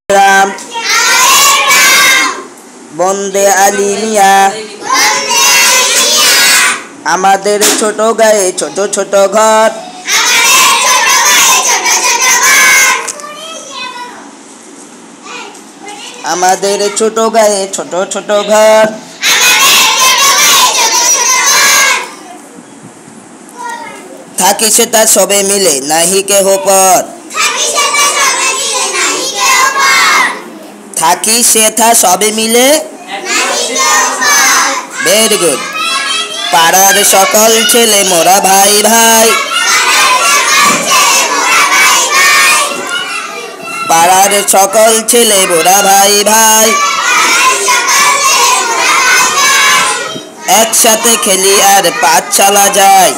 রাম বন্দে আলী মিয়া আমাদের ছোট গায়ে ছোট ছোট ঘর আমাদের ছোট গায়ে ছোট ছোট ঘর থাকি সেটা সবে মিলে নাহি কেহ পর থাকি সেটা সবে মিলে ভেরি গুড পাড়ার সকল ছেলে মোরা ভাই ভাই পাড়ার সকল ছেলে মোরা ভাই ভাই একসাথে খেলি আর পাঠশালা যাই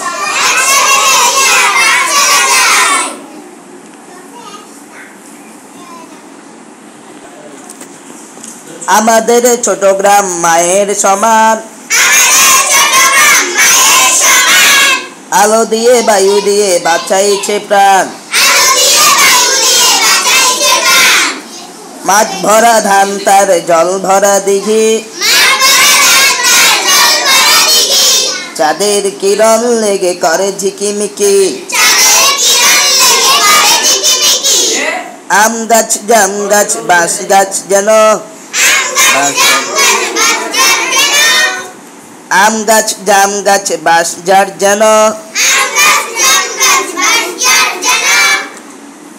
আমাদের ছোট গ্রাম মায়ের সমান আলো দিয়ে বায়ু দিয়ে বাঁচাইছে প্রাণ মাঠ ভরা ধান তার জল ভরা দিঘি চাঁদের কিরণ লেগে করে ঝিকিমিকি আম গাছ জাম গাছ বাঁশ গাছ যেন আম গাছ জাম গাছ বাঁশ যার যেন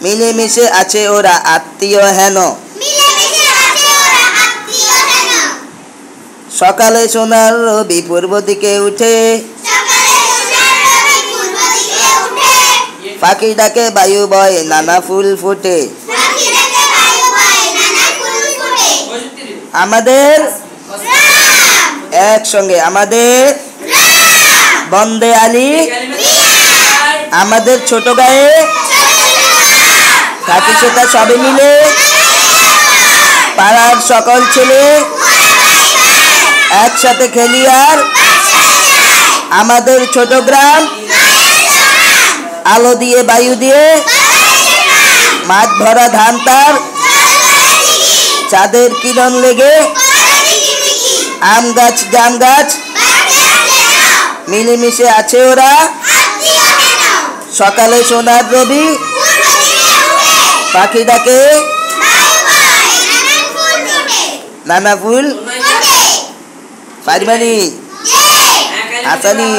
মিলেমিশে আছে ওরা আত্মীয় হেন সকালে সোনার রবি পূর্ব দিকে উঠে পাখি ডাকে বায়ু বয় নানা ফুল ফুটে আমাদের একসঙ্গে আমাদের বন্দে আলী আমাদের ছোট গায়ে থাকি সেটা সবে মিলে পাড়ার সকল ছেলে একসাথে খেলি আর আমাদের ছোট গ্রাম আলো দিয়ে বায়ু দিয়ে মাঠ ভরা ধান তার চাঁদের কিরণ লেগে আম গাছ জাম গাছ মিলেমিশে আছে ওরা সকালে সোনার রবি পাখি ডাকে নানা ফুল পারিবানি আসানি